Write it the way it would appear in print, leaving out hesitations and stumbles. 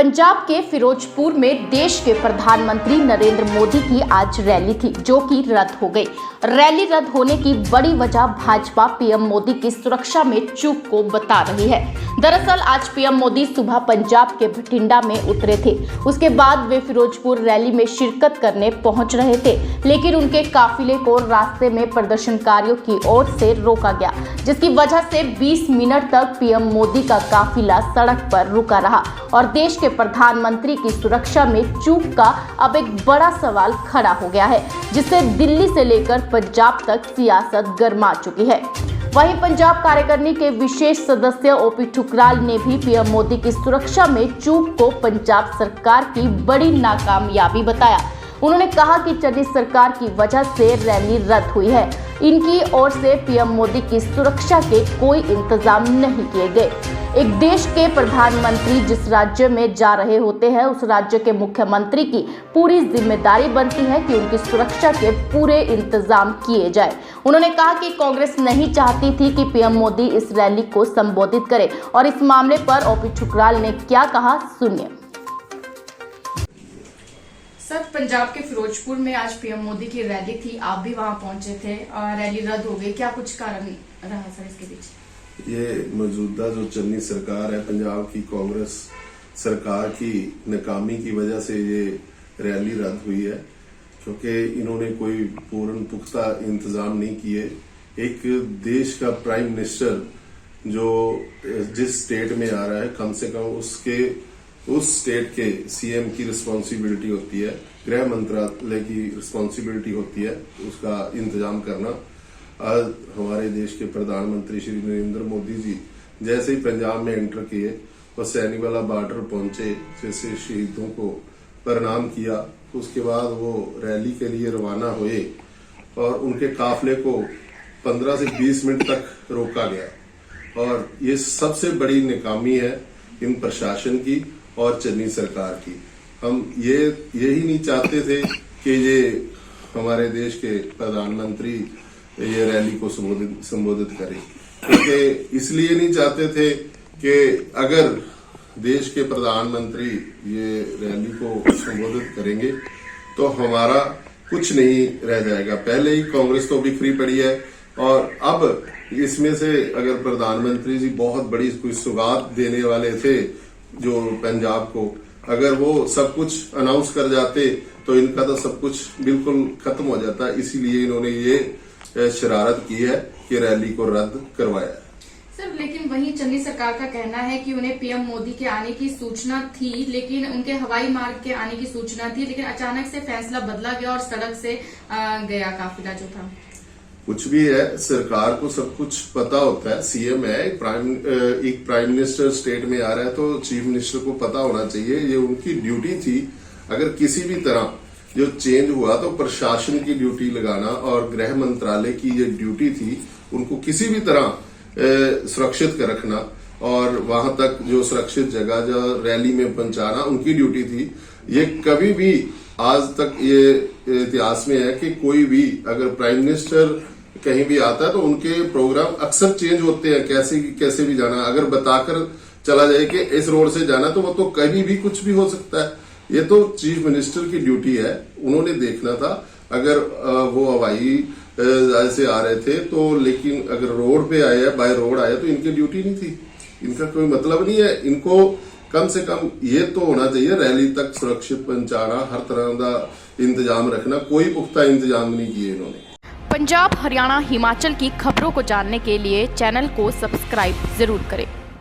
पंजाब के फिरोजपुर में देश के प्रधानमंत्री नरेंद्र मोदी की आज रैली थी, जो कि रद्द हो गई। रैली रद्द होने की बड़ी वजह भाजपा पीएम मोदी की सुरक्षा में चूक को बता रही है। दरअसल आज पीएम मोदी सुबह पंजाब के बठिंडा में उतरे थे। उसके बाद वे फिरोजपुर रैली में शिरकत करने पहुंच रहे थे, लेकिन उनके काफिले को रास्ते में प्रदर्शनकारियों की ओर से रोका गया, जिसकी वजह से 20 मिनट तक पीएम मोदी का काफिला सड़क पर रुका रहा और देश के प्रधानमंत्री की सुरक्षा में चूक का अब एक बड़ा सवाल खड़ा हो गया है, जिससे दिल्ली से लेकर पंजाब तक सियासत गर्मा चुकी है। वहीं पंजाब कार्यकारिणी के विशेष सदस्य ओपी ठुकराल ने भी पीएम मोदी की सुरक्षा में चूक को पंजाब सरकार की बड़ी नाकामयाबी बताया। उन्होंने कहा कि चन्नी सरकार की वजह से रैली रद्द हुई है। इनकी ओर से पीएम मोदी की सुरक्षा के कोई इंतजाम नहीं किए गए। एक देश के प्रधानमंत्री जिस राज्य में जा रहे होते हैं, उस राज्य के मुख्यमंत्री की पूरी जिम्मेदारी बनती है कि उनकी सुरक्षा के पूरे इंतजाम किए जाए। उन्होंने कहा कि कांग्रेस नहीं चाहती थी कि पीएम मोदी इस रैली को संबोधित करे और इस मामले पर ओपी ठुकराल ने क्या कहा, सुनिए। सर, पंजाब के फिरोजपुर में आज पीएम मोदी की रैली थी, आप भी वहां पहुंचे थे और रैली रद्द हो गई, क्या कुछ कारण रहा सर इसके पीछे? ये मौजूदा जो चन्नी सरकार है, पंजाब की कांग्रेस सरकार की नाकामी की वजह से ये रैली रद्द हुई है, क्योंकि इन्होंने कोई पूर्ण पुख्ता इंतजाम नहीं किए। एक देश का प्राइम मिनिस्टर जो जिस स्टेट में आ रहा है, कम से कम उस स्टेट के सीएम की रिस्पॉन्सिबिलिटी होती है, गृह मंत्रालय की रिस्पॉन्सिबिलिटी होती है उसका इंतजाम करना। आज हमारे देश के प्रधानमंत्री श्री नरेंद्र मोदी जी जैसे ही पंजाब में एंटर किए और सैनीवाला बॉर्डर पहुंचे, जैसे शहीदों को प्रणाम किया, उसके बाद वो रैली के लिए रवाना हुए और उनके काफिले को 15 से 20 मिनट तक रोका गया। और ये सबसे बड़ी नाकामी है इन प्रशासन की और चन्नी सरकार की। हम यही नहीं चाहते थे कि ये हमारे देश के प्रधानमंत्री ये रैली को संबोधित करें, क्योंकि इसलिए नहीं चाहते थे कि अगर देश के प्रधानमंत्री ये रैली को संबोधित करेंगे तो हमारा कुछ नहीं रह जाएगा। पहले ही कांग्रेस तो बिखरी पड़ी है और अब इसमें से अगर प्रधानमंत्री जी बहुत बड़ी कोई सौगात देने वाले थे जो पंजाब को, अगर वो सब कुछ अनाउंस कर जाते तो इनका तो सब कुछ बिल्कुल खत्म हो जाता। इसीलिए इन्होंने ये शरारत की है कि रैली को रद्द करवाया। सर, लेकिन वहीं चन्नी सरकार का कहना है कि उन्हें पीएम मोदी के आने की सूचना थी, लेकिन उनके हवाई मार्ग के आने की सूचना थी, लेकिन अचानक से फैसला बदला गया और सड़क से गया काफिला जो था। कुछ भी है, सरकार को सब कुछ पता होता है। सीएम है, एक प्राइम मिनिस्टर स्टेट में आ रहा है तो चीफ मिनिस्टर को पता होना चाहिए, ये उनकी ड्यूटी थी। अगर किसी भी तरह जो चेंज हुआ तो प्रशासन की ड्यूटी लगाना और गृह मंत्रालय की ये ड्यूटी थी, उनको किसी भी तरह सुरक्षित कर रखना और वहां तक जो सुरक्षित जगह जो रैली में पहुंचाना उनकी ड्यूटी थी। ये कभी भी आज तक ये इतिहास में है कि कोई भी अगर प्राइम मिनिस्टर कहीं भी आता है तो उनके प्रोग्राम अक्सर चेंज होते हैं, कैसे भी जाना। अगर बताकर चला जाए कि इस रोड से जाना तो वो तो कभी भी कुछ भी हो सकता है। ये तो चीफ मिनिस्टर की ड्यूटी है, उन्होंने देखना था। अगर वो हवाई जहाज से आ रहे थे तो, लेकिन अगर रोड पे आए, बाय रोड आए तो इनकी ड्यूटी नहीं थी, इनका कोई मतलब नहीं है। इनको कम से कम ये तो होना चाहिए रैली तक सुरक्षित पहुंचाना, हर तरह का इंतजाम रखना। कोई पुख्ता इंतजाम नहीं किए इन्होंने। पंजाब, हरियाणा, हिमाचल की खबरों को जानने के लिए चैनल को सब्सक्राइब जरूर करें।